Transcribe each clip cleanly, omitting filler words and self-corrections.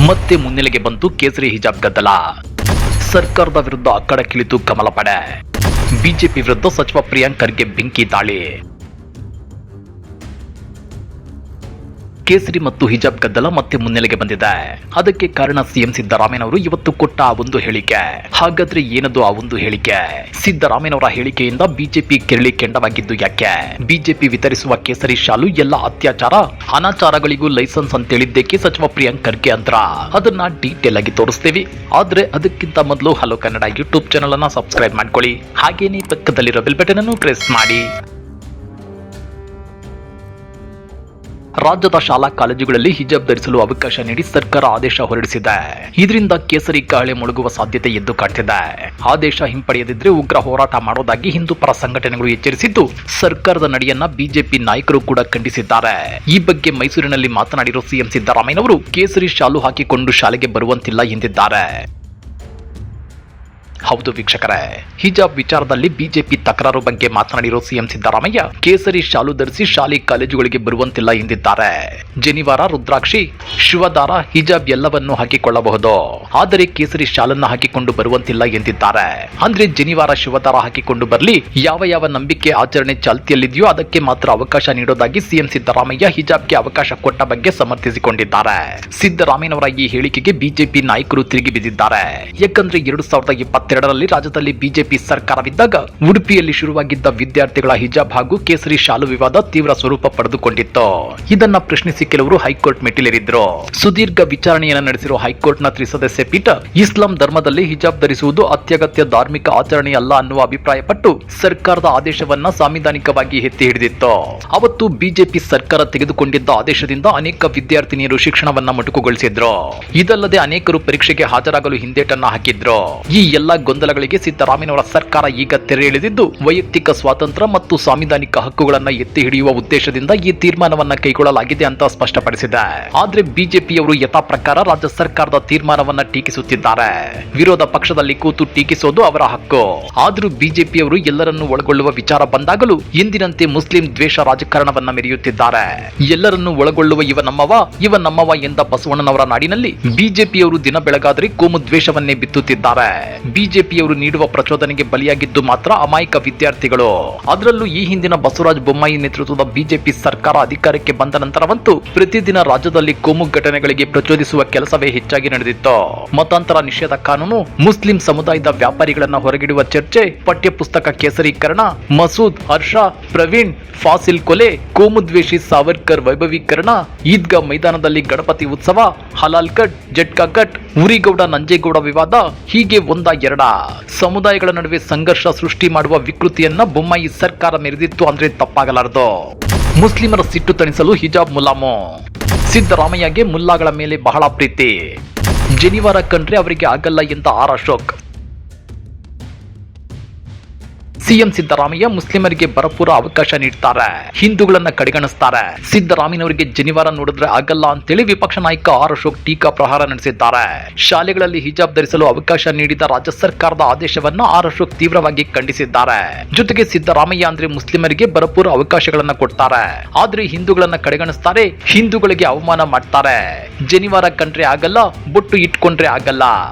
ಮತ್ತೆ ಮುನ್ನೆಲೆಗೆ ಬಂತು ಕೇಸರಿ ಹಿಜಾಬ್ ಗದ್ದಲ. ಸರ್ಕಾರದ ವಿರುದ್ಧ ಅಕ್ಕಡಕ್ಕಿಳಿತು ಕಮಲ ಪಡೆ. ಬಿಜೆಪಿ ವಿರುದ್ಧ ಸಚಿವ ಪ್ರಿಯಾಂಕ್ ಖರ್ಗೆ ಬೆಂಕಿ ದಾಳಿ. ಕೇಸರಿ ಮತ್ತು ಹಿಜಾಬ್ ಗದ್ದಲ ಮತ್ತೆ ಮುನ್ನೆಲೆಗೆ ಬಂದಿದೆ. ಅದಕ್ಕೆ ಕಾರಣ ಸಿಎಂ ಸಿದ್ದರಾಮಯ್ಯನವರು ಇವತ್ತು ಕೊಟ್ಟ ಆ ಒಂದು ಹೇಳಿಕೆ. ಹಾಗಾದ್ರೆ ಏನದು ಆ ಒಂದು ಹೇಳಿಕೆ? ಸಿದ್ದರಾಮಯ್ಯನವರ ಹೇಳಿಕೆಯಿಂದ ಬಿಜೆಪಿ ಕೆರಳಿ ಕೆಂಡವಾಗಿದ್ದು ಯಾಕೆ? ಬಿಜೆಪಿ ವಿತರಿಸುವ ಕೇಸರಿ ಶಾಲು ಎಲ್ಲ ಅತ್ಯಾಚಾರ ಅನಾಚಾರಗಳಿಗೂ ಲೈಸೆನ್ಸ್ ಅಂತ ಹೇಳಿದ್ದಕ್ಕೆ ಸಚಿವ ಪ್ರಿಯಾಂಕ್ ಖರ್ಗೆ ಅಂದ್ರ. ಅದನ್ನ ಡೀಟೇಲ್ ಆಗಿ ತೋರಿಸ್ತೇವೆ. ಆದ್ರೆ ಅದಕ್ಕಿಂತ ಮೊದಲು ಹಲೋ ಕನ್ನಡ ಯೂಟ್ಯೂಬ್ ಚಾನಲ್ ಅನ್ನ ಸಬ್ಸ್ಕ್ರೈಬ್ ಮಾಡ್ಕೊಳ್ಳಿ. ಹಾಗೇನೇ ಪಕ್ಕದಲ್ಲಿರೋ ಬೆಲ್ ಬಟನ್ ಅನ್ನು ಪ್ರೆಸ್ ಮಾಡಿ. ರಾಜ್ಯದ ಶಾಲಾ ಕಾಲೇಜುಗಳಲ್ಲಿ ಹಿಜಾಬ್ ಧರಿಸಲು ಅವಕಾಶ ನೀಡಿ ಸರ್ಕಾರ ಆದೇಶ ಹೊರಡಿಸಿದೆ. ಇದರಿಂದ ಕೇಸರಿ ಕಾಳೆ ಮುಳುಗುವ ಸಾಧ್ಯತೆ ಎದ್ದು ಕಾಣ್ತಿದೆ. ಆದೇಶ ಹಿಂಪಡೆಯದಿದ್ರೆ ಉಗ್ರ ಹೋರಾಟ ಮಾಡೋದಾಗಿ ಹಿಂದೂ ಪರ ಸಂಘಟನೆಗಳು ಎಚ್ಚರಿಸಿದ್ದು, ಸರ್ಕಾರದ ನಡೆಯನ್ನ ಬಿಜೆಪಿ ನಾಯಕರು ಕೂಡ ಖಂಡಿಸಿದ್ದಾರೆ. ಈ ಬಗ್ಗೆ ಮೈಸೂರಿನಲ್ಲಿ ಮಾತನಾಡಿರೋ ಸಿಎಂ ಸಿದ್ದರಾಮಯ್ಯನವರು ಕೇಸರಿ ಶಾಲು ಹಾಕಿಕೊಂಡು ಶಾಲೆಗೆ ಬರುವಂತಿಲ್ಲ ಎಂದಿದ್ದಾರೆ. ಹೌದು ವೀಕ್ಷಕರೇ, ಹಿಜಾಬ್ ವಿಚಾರದಲ್ಲಿ ಬಿಜೆಪಿ ತಕರಾರು ಬಗ್ಗೆ ಮಾತನಾಡಿರೋ ಸಿಎಂ ಸಿದ್ದರಾಮಯ್ಯ ಕೇಸರಿ ಶಾಲು ಧರಿಸಿ ಶಾಲೆ ಕಾಲೇಜುಗಳಿಗೆ ಬರುವಂತಿಲ್ಲ ಎಂದಿದ್ದಾರೆ. ಜನಿವಾರ, ರುದ್ರಾಕ್ಷಿ, ಶಿವದಾರ, ಹಿಜಾಬ್ ಎಲ್ಲವನ್ನೂ ಹಾಕಿಕೊಳ್ಳಬಹುದು, ಆದರೆ ಕೇಸರಿ ಶಾಲನ್ನು ಹಾಕಿಕೊಂಡು ಬರುವಂತಿಲ್ಲ ಎಂದಿದ್ದಾರೆ. ಅಂದ್ರೆ ಜನಿವಾರ, ಶಿವದಾರ ಹಾಕಿಕೊಂಡು ಬರಲಿ, ಯಾವ ನಂಬಿಕೆ ಆಚರಣೆ ಚಾಲ್ತಿಯಲ್ಲಿದೆಯೋ ಅದಕ್ಕೆ ಮಾತ್ರ ಅವಕಾಶ ನೀಡೋದಾಗಿ ಸಿಎಂ ಸಿದ್ದರಾಮಯ್ಯ ಹಿಜಾಬ್ಗೆ ಅವಕಾಶ ಕೊಟ್ಟ ಬಗ್ಗೆ ಸಮರ್ಥಿಸಿಕೊಂಡಿದ್ದಾರೆ. ಸಿದ್ದರಾಮಯ್ಯನವರ ಈ ಹೇಳಿಕೆಗೆ ಬಿಜೆಪಿ ನಾಯಕರು ತಿರುಗಿ ಬಿದ್ದಿದ್ದಾರೆ. ಯಾಕಂದ್ರೆ 2022ರಲ್ಲಿ ರಾಜ್ಯದಲ್ಲಿ ಬಿಜೆಪಿ ಸರ್ಕಾರವಿದ್ದಾಗ ಉಡುಪಿಯಲ್ಲಿ ಶುರುವಾಗಿದ್ದ ವಿದ್ಯಾರ್ಥಿಗಳ ಹಿಜಾಬ್ ಹಾಗೂ ಕೇಸರಿ ಶಾಲು ವಿವಾದ ತೀವ್ರ ಸ್ವರೂಪ ಪಡೆದುಕೊಂಡಿತ್ತು. ಇದನ್ನ ಪ್ರಶ್ನಿಸಿ ಕೆಲವರು ಹೈಕೋರ್ಟ್ ಮೆಟ್ಟಿಲೇರಿದ್ರು. ಸುದೀರ್ಘ ವಿಚಾರಣೆಯನ್ನು ನಡೆಸಿರುವ ಹೈಕೋರ್ಟ್ನ ತ್ರಿಸದಸ್ಯ ಪೀಠ ಇಸ್ಲಾಂ ಧರ್ಮದಲ್ಲಿ ಹಿಜಾಬ್ ಧರಿಸುವುದು ಅತ್ಯಗತ್ಯ ಧಾರ್ಮಿಕ ಆಚರಣೆ ಅಲ್ಲ ಅನ್ನುವ ಅಭಿಪ್ರಾಯಪಟ್ಟು ಸರ್ಕಾರದ ಆದೇಶವನ್ನ ಸಾಂವಿಧಾನಿಕವಾಗಿ ಎತ್ತಿ ಹಿಡಿದಿತ್ತು. ಅವತ್ತು ಬಿಜೆಪಿ ಸರ್ಕಾರ ತೆಗೆದುಕೊಂಡಿದ್ದ ಆದೇಶದಿಂದ ಅನೇಕ ವಿದ್ಯಾರ್ಥಿನಿಯರು ಶಿಕ್ಷಣವನ್ನ ಮೊಟಕುಗೊಳಿಸಿದ್ರು. ಇದಲ್ಲದೆ ಅನೇಕರು ಪರೀಕ್ಷೆಗೆ ಹಾಜರಾಗಲು ಹಿಂದೇಟನ್ನ ಹಾಕಿದ್ರು. ಈ ಎಲ್ಲ ಗೊಂದಲಗಳಿಗೆ ಸಿದ್ದರಾಮಯ್ಯನವರ ಸರ್ಕಾರ ಈಗ ತೆರೆ ಎಳೆದಿದ್ದು ವೈಯಕ್ತಿಕ ಸ್ವಾತಂತ್ರ್ಯ ಮತ್ತು ಸಾಂವಿಧಾನಿಕ ಹಕ್ಕುಗಳನ್ನು ಎತ್ತಿ ಹಿಡಿಯುವ ಉದ್ದೇಶದಿಂದ ಈ ತೀರ್ಮಾನವನ್ನ ಕೈಗೊಳ್ಳಲಾಗಿದೆ ಅಂತ ಸ್ಪಷ್ಟಪಡಿಸಿದೆ. ಆದ್ರೆ ಬಿಜೆಪಿಯವರು ಯಥಾ ಪ್ರಕಾರ ರಾಜ್ಯ ಸರ್ಕಾರದ ತೀರ್ಮಾನವನ್ನ ಟೀಕಿಸುತ್ತಿದ್ದಾರೆ. ವಿರೋಧ ಪಕ್ಷದಲ್ಲಿ ಕೂತು ಟೀಕಿಸೋದು ಅವರ ಹಕ್ಕು. ಆದ್ರೂ ಬಿಜೆಪಿಯವರು ಎಲ್ಲರನ್ನೂ ಒಳಗೊಳ್ಳುವ ವಿಚಾರ ಬಂದಾಗಲೂ ಎಂದಿನಂತೆ ಮುಸ್ಲಿಂ ದ್ವೇಷ ರಾಜಕಾರಣವನ್ನ ಮೆರೆಯುತ್ತಿದ್ದಾರೆ. ಎಲ್ಲರನ್ನೂ ಒಳಗೊಳ್ಳುವ ಇವ ನಮ್ಮವ ಎಂದ ಬಸವಣ್ಣನವರ ನಾಡಿನಲ್ಲಿ ಬಿಜೆಪಿಯವರು ದಿನ ಬೆಳಗಾದ್ರೆ ಕೋಮು ದ್ವೇಷವನ್ನೇ ಬಿತ್ತುತ್ತಿದ್ದಾರೆ. ಬಿಜೆಪಿಯವರು ನೀಡುವ ಪ್ರಚೋದನೆಗೆ ಬಲಿಯಾಗಿದ್ದು ಮಾತ್ರ ಅಮಾಯಕ ವಿದ್ಯಾರ್ಥಿಗಳು. ಅದರಲ್ಲೂ ಈ ಹಿಂದಿನ ಬಸವರಾಜ ಬೊಮ್ಮಾಯಿ ನೇತೃತ್ವದ ಬಿಜೆಪಿ ಸರ್ಕಾರ ಅಧಿಕಾರಕ್ಕೆ ಬಂದ ನಂತರವಂತೂ ಪ್ರತಿದಿನ ರಾಜ್ಯದಲ್ಲಿ ಕೋಮು ಘಟನೆಗಳಿಗೆ ಪ್ರಚೋದಿಸುವ ಕೆಲಸವೇ ಹೆಚ್ಚಾಗಿ ನಡೆದಿತ್ತು. ಮತಾಂತರ ನಿಷೇಧ ಕಾನೂನು, ಮುಸ್ಲಿಂ ಸಮುದಾಯದ ವ್ಯಾಪಾರಿಗಳನ್ನ ಹೊರಗಿಡುವ ಚರ್ಚೆ, ಪಠ್ಯಪುಸ್ತಕ ಕೇಸರೀಕರಣ, ಮಸೂದ್, ಹರ್ಷ, ಪ್ರವೀಣ್, ಫಾಸಿಲ್ ಕೊಲೆ, ಕೋಮುದ್ವೇಷಿ ಸಾವರ್ಕರ್ ವೈಭವೀಕರಣ, ಈದ್ಗಾ ಮೈದಾನದಲ್ಲಿ ಗಣಪತಿ ಉತ್ಸವ, ಹಲಾಲ್ ಕಟ್, ಜಟ್ಕಾ ಕಟ್, ಉರಿಗೌಡ ನಂಜೇಗೌಡ ವಿವಾದ, ಹೀಗೆ ಒಂದ ಎರಡ ಸಮುದಾಯಗಳ ನಡುವೆ ಸಂಘರ್ಷ ಸೃಷ್ಟಿ ಮಾಡುವ ವಿಕೃತಿಯನ್ನ ಬೊಮ್ಮಾಯಿ ಸರ್ಕಾರ ಮೆರೆದಿತ್ತು ಅಂದ್ರೆ ತಪ್ಪಾಗಲಾರದು. ಮುಸ್ಲಿಮರ ಸಿಟ್ಟು ತಣಿಸಲು ಹಿಜಾಬ್ ಮುಲಾಮು. ಸಿದ್ದರಾಮಯ್ಯಗೆ ಮುಲ್ಲಾಗಳ ಮೇಲೆ ಬಹಳ ಪ್ರೀತಿ. ಜನಿವಾರ ಕಂಡ್ರೆ ಅವರಿಗೆ ಆಗಲ್ಲ ಎಂದ ಆರ್ ಅಶೋಕ್. ಸಿಎಂ ಸಿದ್ದರಾಮಯ್ಯ ಮುಸ್ಲಿಮರಿಗೆ ಭರಪೂರ ಅವಕಾಶ ನೀಡ್ತಾರೆ, ಹಿಂದೂಗಳನ್ನ ಕಡೆಗಣಿಸ್ತಾರೆ. ಸಿದ್ದರಾಮಯ್ಯನವರಿಗೆ ಜನಿವಾರ ನೋಡಿದ್ರೆ ಆಗಲ್ಲ ಅಂತೇಳಿ ವಿಪಕ್ಷ ನಾಯಕ ಆರ್ ಅಶೋಕ್ ಟೀಕಾ ಪ್ರಹಾರ ನಡೆಸಿದ್ದಾರೆ. ಶಾಲೆಗಳಲ್ಲಿ ಹಿಜಾಬ್ ಧರಿಸಲು ಅವಕಾಶ ನೀಡಿದ ರಾಜ್ಯ ಸರ್ಕಾರದ ಆದೇಶವನ್ನ ಆರ್ ಅಶೋಕ್ ತೀವ್ರವಾಗಿ ಖಂಡಿಸಿದ್ದಾರೆ. ಜೊತೆಗೆ ಸಿದ್ದರಾಮಯ್ಯ ಅಂದ್ರೆ ಮುಸ್ಲಿಮರಿಗೆ ಭರಪೂರ ಅವಕಾಶಗಳನ್ನ ಕೊಡ್ತಾರೆ, ಆದ್ರೆ ಹಿಂದೂಗಳನ್ನ ಕಡೆಗಣಿಸ್ತಾರೆ, ಹಿಂದೂಗಳಿಗೆ ಅವಮಾನ ಮಾಡ್ತಾರೆ. ಜನಿವಾರ ಕಂಡ್ರೆ ಆಗಲ್ಲ, ಬೊಟ್ಟು ಇಟ್ಕೊಂಡ್ರೆ ಆಗಲ್ಲ,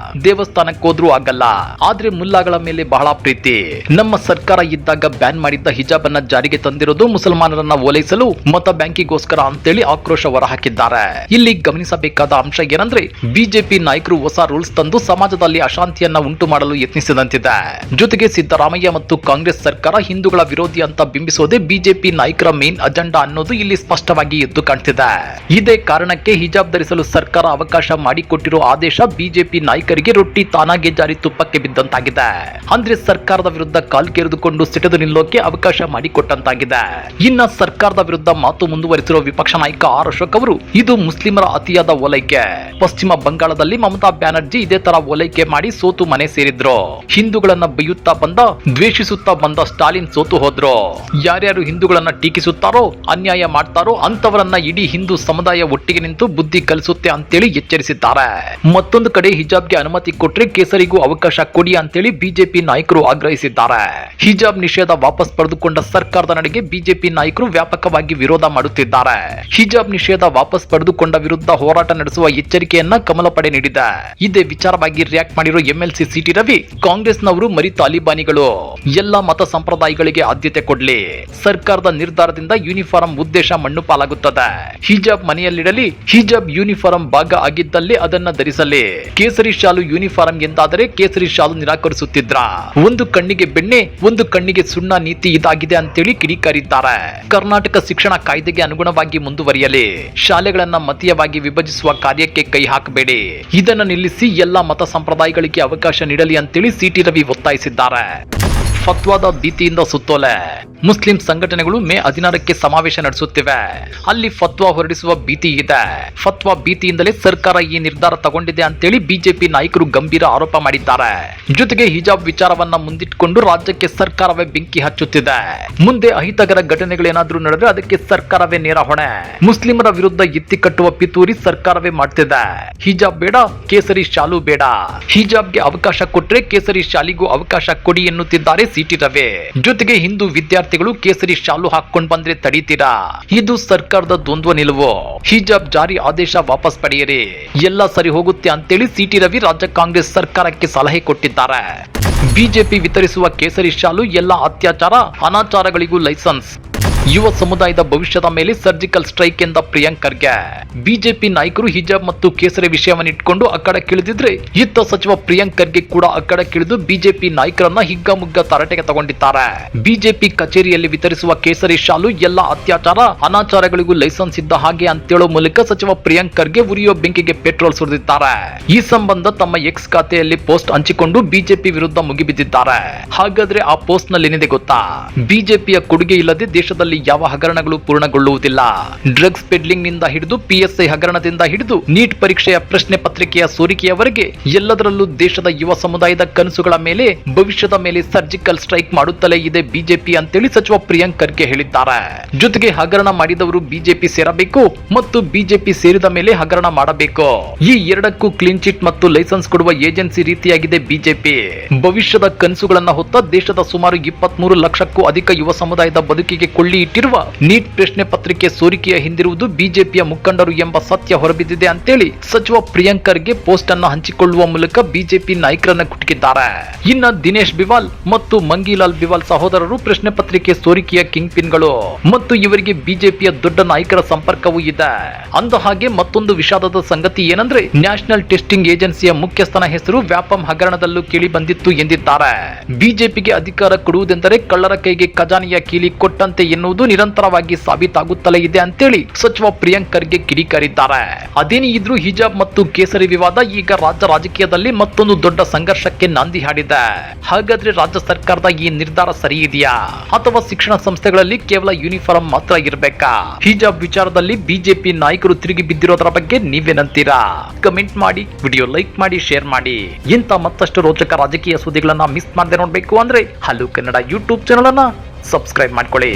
ದೇವಸ್ಥಾನಕ್ಕೆ ಹೋದ್ರೂ ಆಗಲ್ಲ, ಆದ್ರೆ ಮುಲ್ಲಾಗಳ ಮೇಲೆ ಬಹಳ ಪ್ರೀತಿ. ನಮ್ಮ ಸರ್ಕಾರ ಇದ್ದಾಗ ಬ್ಯಾನ್ ಮಾಡಿದ್ದ ಹಿಜಾಬ್ ಅನ್ನ ಜಾರಿಗೆ ತಂದಿರೋದು ಮುಸಲ್ಮಾನರನ್ನ ಓಲೈಸಲು, ಮತ ಬ್ಯಾಂಕಿಗೋಸ್ಕರ ಅಂತೇಳಿ ಆಕ್ರೋಶ ಹೊರಹಾಕಿದ್ದಾರೆ. ಇಲ್ಲಿ ಗಮನಿಸಬೇಕಾದ ಅಂಶ ಏನಂದ್ರೆ ಬಿಜೆಪಿ ನಾಯಕರು ಹೊಸ ರೂಲ್ಸ್ ತಂದು ಸಮಾಜದಲ್ಲಿ ಅಶಾಂತಿಯನ್ನ ಉಂಟು ಮಾಡಲು ಯತ್ನಿಸಿದಂತಿದೆ. ಜೊತೆಗೆ ಸಿದ್ದರಾಮಯ್ಯ ಮತ್ತು ಕಾಂಗ್ರೆಸ್ ಸರ್ಕಾರ ಹಿಂದೂಗಳ ವಿರೋಧಿ ಅಂತ ಬಿಂಬಿಸೋದೇ ಬಿಜೆಪಿ ನಾಯಕರ ಮೇನ್ ಅಜೆಂಡಾ ಅನ್ನೋದು ಇಲ್ಲಿ ಸ್ಪಷ್ಟವಾಗಿ ಎದ್ದು ಕಾಣ್ತಿದೆ. ಇದೇ ಕಾರಣಕ್ಕೆ ಹಿಜಾಬ್ ಧರಿಸಲು ಸರ್ಕಾರ ಅವಕಾಶ ಮಾಡಿಕೊಟ್ಟಿರೋ ಆದೇಶ ಬಿಜೆಪಿ ನಾಯಕರಿಗೆ ರೊಟ್ಟಿ ತಾನಾಗೆ ಜಾರಿ ತುಪ್ಪಕ್ಕೆ ಬಿದ್ದಂತಾಗಿದೆ. ಅಂದ್ರೆ ಸರ್ಕಾರದ ವಿರುದ್ಧ ಕಾಲ್ಕೆರೆದುಕೊಂಡು ಸಿಟದು ನಿಲ್ಲೋಕೆ ಅವಕಾಶ ಮಾಡಿಕೊಟ್ಟಂತಾಗಿದೆ. ಇನ್ನ ಸರ್ಕಾರದ ವಿರುದ್ಧ ಮಾತು ಮುಂದುವರಿಸಿರುವ ವಿಪಕ್ಷ ನಾಯಕ ಆರ್ ಅಶೋಕ್ ಅವರು ಇದು ಮುಸ್ಲಿಮರ ಅತಿಯಾದ ಓಲೈಕೆ. ಪಶ್ಚಿಮ ಬಂಗಾಳದಲ್ಲಿ ಮಮತಾ ಬ್ಯಾನರ್ಜಿ ಇದೇ ತರ ಓಲೈಕೆ ಮಾಡಿ ಸೋತು ಮನೆ ಸೇರಿದ್ರು. ಹಿಂದೂಗಳನ್ನ ಬೈಯುತ್ತಾ ಬಂದ, ದ್ವೇಷಿಸುತ್ತಾ ಬಂದ ಸ್ಟಾಲಿನ್ ಸೋತು ಹೋದ್ರು. ಯಾರ್ಯಾರು ಹಿಂದೂಗಳನ್ನ ಟೀಕಿಸುತ್ತಾರೋ, ಅನ್ಯಾಯ ಮಾಡ್ತಾರೋ ಅಂತವರನ್ನ ಇಡೀ ಹಿಂದೂ ಸಮುದಾಯ ಒಟ್ಟಿಗೆ ನಿಂತು ಬುದ್ಧಿ ಕಲಿಸುತ್ತೆ ಅಂತೇಳಿ ಎಚ್ಚರಿಸಿದ್ದಾರೆ. ಮತ್ತೊಂದು ಕಡೆ ಹಿಜಾಬ್ಗೆ ಅನುಮತಿ ಕೊಟ್ರೆ ಕೇಸರಿಗೂ ಅವಕಾಶ ಕೊಡಿ ಅಂತೇಳಿ ಬಿಜೆಪಿ ನಾಯಕರು ಆಗ್ರಹಿಸಿದ್ದಾರೆ. ಹಿಜಾಬ್ ನಿಷೇಧ ವಾಪಸ್ ಪಡೆದುಕೊಂಡ ಸರ್ಕಾರದ ನಡೆಗೆ ಬಿಜೆಪಿ ನಾಯಕರು ವ್ಯಾಪಕವಾಗಿ ವಿರೋಧ ಮಾಡುತ್ತಿದ್ದಾರೆ. ಹಿಜಾಬ್ ನಿಷೇಧ ವಾಪಸ್ ಪಡೆದುಕೊಂಡ ವಿರುದ್ಧ ಹೋರಾಟ ನಡೆಸುವ ಎಚ್ಚರಿಕೆಯನ್ನ ಕಮಲ ಪಡೆ ನೀಡಿದೆ. ಇದೇ ವಿಚಾರವಾಗಿ ರಿಯಾಕ್ಟ್ ಮಾಡಿರೋ ಎಂಎಲ್ಸಿ ಸಿಟಿ ರವಿ, ಕಾಂಗ್ರೆಸ್ನವರು ಮರಿ ತಾಲಿಬಾನಿಗಳು, ಎಲ್ಲ ಮತ ಸಂಪ್ರದಾಯಗಳಿಗೆ ಆದ್ಯತೆ ಕೊಡ್ಲಿ, ಸರ್ಕಾರದ ನಿರ್ಧಾರದಿಂದ ಯೂನಿಫಾರ್ಮ್ ಉದ್ದೇಶ ಮಣ್ಣು ಪಾಲಾಗುತ್ತದೆ, ಹಿಜಾಬ್ ಮನೆಯಲ್ಲಿಡಲಿ, ಹಿಜಾಬ್ ಯೂನಿಫಾರ್ಮ್ ಭಾಗ ಆಗಿದ್ದಲ್ಲಿ ಅದನ್ನ ಧರಿಸಲಿ, ಕೇಸರಿ ಶಾಲು ಯೂನಿಫಾರ್ಮ್ ಎಂದಾದರೆ ಕೇಸರಿ ಶಾಲು ನಿರಾಕರಿಸುತ್ತಿದ್ರ, ಒಂದು ಕಣ್ಣಿಗೆ ಬೆಣ್ಣೆ ಒಂದು ಕಣ್ಣಿಗೆ ಸುಣ್ಣ ನೀತಿ ಇದಾಗಿದೆ ಅಂತೇಳಿ ಕಿಡಿಕಾರಿದ್ದಾರೆ. ಕರ್ನಾಟಕ ಶಿಕ್ಷಣ ಕಾಯ್ದೆಗೆ ಅನುಗುಣವಾಗಿ ಮುಂದುವರಿಯಲಿ, ಶಾಲೆಗಳನ್ನ ಮತೀಯವಾಗಿ ವಿಭಜಿಸುವ ಕಾರ್ಯಕ್ಕೆ ಕೈ ಹಾಕಬೇಡಿ, ಇದನ್ನು ನಿಲ್ಲಿಸಿ ಎಲ್ಲಾ ಮತ ಸಂಪ್ರದಾಯಗಳಿಗೆ ಅವಕಾಶ ನೀಡಲಿ ಅಂತೇಳಿ ಸಿಟಿ ರವಿ ಒತ್ತಾಯಿಸಿದ್ದಾರೆ. ಫತ್ವಾದ ಭೀತಿಯಿಂದ ಸುತ್ತೋಲೆ, ಮುಸ್ಲಿಂ ಸಂಘಟನೆಗಳು ಮೇ 16ಕ್ಕೆ ಸಮಾವೇಶ ನಡೆಸುತ್ತಿವೆ, ಅಲ್ಲಿ ಫತ್ವಾ ಹೊರಡಿಸುವ ಭೀತಿ ಇದೆ, ಫತ್ವಾ ಭೀತಿಯಿಂದಲೇ ಸರ್ಕಾರ ಈ ನಿರ್ಧಾರ ತಗೊಂಡಿದೆ ಅಂತೇಳಿ ಬಿಜೆಪಿ ನಾಯಕರು ಗಂಭೀರ ಆರೋಪ ಮಾಡಿದ್ದಾರೆ. ಜೊತೆಗೆ ಹಿಜಾಬ್ ವಿಚಾರವನ್ನ ಮುಂದಿಟ್ಟುಕೊಂಡು ರಾಜ್ಯಕ್ಕೆ ಸರ್ಕಾರವೇ ಬೆಂಕಿ ಹಚ್ಚುತ್ತಿದೆ, ಮುಂದೆ ಅಹಿತಕರ ಘಟನೆಗಳೇನಾದ್ರೂ ನಡೆದ್ರೆ ಅದಕ್ಕೆ ಸರ್ಕಾರವೇ ನೇರ ಹೊಣೆ, ಮುಸ್ಲಿಮರ ವಿರುದ್ಧ ಎತ್ತಿ ಕಟ್ಟುವ ಪಿತೂರಿ ಸರ್ಕಾರವೇ ಮಾಡ್ತಿದೆ, ಹಿಜಾಬ್ ಬೇಡ ಕೇಸರಿ ಶಾಲು ಬೇಡ, ಹಿಜಾಬ್ಗೆ ಅವಕಾಶ ಕೊಟ್ರೆ ಕೇಸರಿ ಶಾಲಿಗೂ ಅವಕಾಶ ಕೊಡಿ ಎನ್ನುತ್ತಿದ್ದಾರೆ ಸಿಟಿ ರವಿ. ಜೊತೆಗೆ ಹಿಂದೂ ವಿದ್ಯಾರ್ಥಿಗಳು ಕೇಸರಿ ಶಾಲು ಹಾಕೊಂಡು ಬಂದ್ರೆ ತಡೀತೀರಾ, ಇದು ಸರ್ಕಾರದ ದ್ವಂದ್ವ ನಿಲುವು, ಹಿಜಾಬ್ ಜಾರಿ ಆದೇಶ ವಾಪಸ್ ಪಡೆಯಿರಿ, ಎಲ್ಲ ಸರಿ ಹೋಗುತ್ತೆ ಅಂತೇಳಿ ಸಿಟಿ ರವಿ ರಾಜ್ಯ ಕಾಂಗ್ರೆಸ್ ಸರ್ಕಾರಕ್ಕೆ ಸಲಹೆ ಕೊಟ್ಟಿದ್ದಾರೆ. ಬಿಜೆಪಿ ವಿತರಿಸುವ ಕೇಸರಿ ಶಾಲು ಎಲ್ಲ ಅತ್ಯಾಚಾರ ಅನಾಚಾರಗಳಿಗೂ ಲೈಸೆನ್ಸ್, ಯುವ ಸಮುದಾಯದ ಭವಿಷ್ಯದ ಮೇಲೆ ಸರ್ಜಿಕಲ್ ಸ್ಟ್ರೈಕ್ ಎಂದ ಪ್ರಿಯಾಂಕ್ ಖರ್ಗೆ. ಬಿಜೆಪಿ ನಾಯಕರು ಹಿಜಾಬ್ ಮತ್ತು ಕೇಸರಿ ವಿಷಯವನ್ನಿಟ್ಟುಕೊಂಡು ಅಕ್ಕಡಕ್ಕಿಳಿದಿದ್ರೆ ಇತ್ತ ಸಚಿವ ಪ್ರಿಯಾಂಕ್ ಖರ್ಗೆ ಕೂಡ ಅಕ್ಕಡಕ್ಕಿಳಿದು ಬಿಜೆಪಿ ನಾಯಕರನ್ನ ಹಿಗ್ಗಾಮುಗ್ಗ ತರಾಟೆಗೆ ತಗೊಂಡಿದ್ದಾರೆ. ಬಿಜೆಪಿ ಕಚೇರಿಯಲ್ಲಿ ವಿತರಿಸುವ ಕೇಸರಿ ಶಾಲು ಎಲ್ಲ ಅತ್ಯಾಚಾರ ಅನಾಚಾರಗಳಿಗೂ ಲೈಸೆನ್ಸ್ ಇದ್ದ ಹಾಗೆ ಅಂತೇಳೋ ಮೂಲಕ ಸಚಿವ ಪ್ರಿಯಾಂಕ್ ಖರ್ಗೆ ಉರಿಯೋ ಬೆಂಕಿಗೆ ಪೆಟ್ರೋಲ್ ಸುರಿದಿದ್ದಾರೆ. ಈ ಸಂಬಂಧ ತಮ್ಮ ಎಕ್ಸ್ ಖಾತೆಯಲ್ಲಿ ಪೋಸ್ಟ್ ಹಂಚಿಕೊಂಡು ಬಿಜೆಪಿ ವಿರುದ್ಧ ಮುಗಿಬಿದ್ದಿದ್ದಾರೆ. ಹಾಗಾದ್ರೆ ಆ ಪೋಸ್ಟ್ ನಲ್ಲಿ ಏನಿದೆ ಗೊತ್ತಾ? ಬಿಜೆಪಿಯ ಕೊಡುಗೆ ಇಲ್ಲದೆ ದೇಶದಲ್ಲಿ ಯಾವ ಹಗರಣಗಳು ಪೂರ್ಣಗೊಳ್ಳುವುದಿಲ್ಲ, ಡ್ರಗ್ಸ್ ಪೆಡ್ಲಿಂಗ್ ನಿಂದ ಹಿಡಿದು ಪಿಎಸ್ಐ ಹಗರಣದಿಂದ ಹಿಡಿದು ನೀಟ್ ಪರೀಕ್ಷೆಯ ಪ್ರಶ್ನೆ ಪತ್ರಿಕೆಯ ಸೋರಿಕೆಯವರೆಗೆ ಎಲ್ಲದರಲ್ಲೂ ದೇಶದ ಯುವ ಸಮುದಾಯದ ಕನಸುಗಳ ಮೇಲೆ ಭವಿಷ್ಯದ ಮೇಲೆ ಸರ್ಜಿಕಲ್ ಸ್ಟ್ರೈಕ್ ಮಾಡುತ್ತಲೇ ಇದೆ ಬಿಜೆಪಿ ಅಂತೇಳಿ ಸಚಿವ ಪ್ರಿಯಾಂಕ್ ಖರ್ಗೆ ಹೇಳಿದ್ದಾರೆ. ಜೊತೆಗೆ ಹಗರಣ ಮಾಡಿದವರು ಬಿಜೆಪಿ ಸೇರಬೇಕು ಮತ್ತು ಬಿಜೆಪಿ ಸೇರಿದ ಮೇಲೆ ಹಗರಣ ಮಾಡಬೇಕು, ಈ ಎರಡಕ್ಕೂ ಕ್ಲೀನ್ ಚಿಟ್ ಮತ್ತು ಲೈಸೆನ್ಸ್ ಕೊಡುವ ಏಜೆನ್ಸಿ ರೀತಿಯಾಗಿದೆ ಬಿಜೆಪಿ. ಭವಿಷ್ಯದ ಕನಸುಗಳನ್ನ ಹೊತ್ತ ದೇಶದ ಸುಮಾರು 23 ಲಕ್ಷಕ್ಕೂ ಅಧಿಕ ಯುವ ಸಮುದಾಯದ ಬದುಕಿಗೆ ಕೊಳ್ಳಿ ಇಟ್ಟಿರುವ ನೀಟ್ ಪ್ರಶ್ನೆ ಪತ್ರಿಕೆ ಸೋರಿಕೆಯ ಹಿಂದಿರುವುದು ಬಿಜೆಪಿಯ ಮುಖಂಡರು ಎಂಬ ಸತ್ಯ ಹೊರಬಿದ್ದಿದೆ ಅಂತೇಳಿ ಸಚಿವ ಪ್ರಿಯಾಂಕ್ ಖರ್ಗೆ ಪೋಸ್ಟ್ ಅನ್ನು ಹಂಚಿಕೊಳ್ಳುವ ಮೂಲಕ ಬಿಜೆಪಿ ನಾಯಕರನ್ನ ಕುಟುಕಿದ್ದಾರೆ. ಇನ್ನ ದಿನೇಶ್ ಬಿವಾಲ್ ಮತ್ತು ಮಂಗೀಲಾಲ್ ಬಿವಾಲ್ ಸಹೋದರರು ಪ್ರಶ್ನೆ ಪತ್ರಿಕೆ ಸೋರಿಕೆಯ ಕಿಂಗ್ ಪಿನ್ಗಳು ಮತ್ತು ಇವರಿಗೆ ಬಿಜೆಪಿಯ ದೊಡ್ಡ ನಾಯಕರ ಸಂಪರ್ಕವೂ ಇದೆ. ಅಂದ ಹಾಗೆ ಮತ್ತೊಂದು ವಿಷಾದದ ಸಂಗತಿ ಏನಂದ್ರೆ ನ್ಯಾಷನಲ್ ಟೆಸ್ಟಿಂಗ್ ಏಜೆನ್ಸಿಯ ಮುಖ್ಯಸ್ಥನ ಹೆಸರು ವ್ಯಾಪಂ ಹಗರಣದಲ್ಲೂ ಕೇಳಿ ಬಂದಿತ್ತು ಎಂದಿದ್ದಾರೆ. ಬಿಜೆಪಿಗೆ ಅಧಿಕಾರ ಕೊಡುವುದೆಂದರೆ ಕಳ್ಳರ ಕೈಗೆ ಖಜಾನೆಯ ಕೀಲಿ ಕೊಟ್ಟಂತೆ ಎನ್ನುವುದು ನಿರಂತರವಾಗಿ ಸಾಬೀತಾಗುತ್ತಲೇ ಇದೆ ಅಂತೇಳಿ ಸಚಿವ ಪ್ರಿಯಾಂಕ್ ಖರ್ಗೆ ಕಿಡಿಕಾರಿದ್ದಾರೆ. ಅದೇನೇ ಇದ್ರೂ ಹಿಜಾಬ್ ಮತ್ತು ಕೇಸರಿ ವಿವಾದ ಈಗ ರಾಜ್ಯ ರಾಜಕೀಯದಲ್ಲಿ ಮತ್ತೊಂದು ದೊಡ್ಡ ಸಂಘರ್ಷಕ್ಕೆ ನಾಂದಿ ಹಾಡಿದೆ. ಹಾಗಾದ್ರೆ ರಾಜ್ಯ ಸರ್ಕಾರದ ಈ ನಿರ್ಧಾರ ಸರಿ ಇದೆಯಾ ಅಥವಾ ಶಿಕ್ಷಣ ಸಂಸ್ಥೆಗಳಲ್ಲಿ ಕೇವಲ ಯೂನಿಫಾರ್ಮ್ ಮಾತ್ರ ಇರಬೇಕಾ? ಹಿಜಾಬ್ ವಿಚಾರದಲ್ಲಿ ಬಿಜೆಪಿ ನಾಯಕರು ತಿರುಗಿ ಬಿದ್ದಿರೋದರ ಬಗ್ಗೆ ನೀವೇನಂತೀರಾ? ಕಮೆಂಟ್ ಮಾಡಿ, ವಿಡಿಯೋ ಲೈಕ್ ಮಾಡಿ, ಶೇರ್ ಮಾಡಿ. ಇಂಥ ಮತ್ತಷ್ಟು ರೋಚಕ ರಾಜಕೀಯ ಸುದ್ದಿಗಳನ್ನ ಮಿಸ್ ಮಾಡದೆ ನೋಡ್ಬೇಕು ಅಂದ್ರೆ ಹಲೋ ಕನ್ನಡ ಯೂಟ್ಯೂಬ್ ಚಾನಲ್ ಅನ್ನ ಸಬ್ಸ್ಕ್ರೈಬ್ ಮಾಡ್ಕೊಳ್ಳಿ.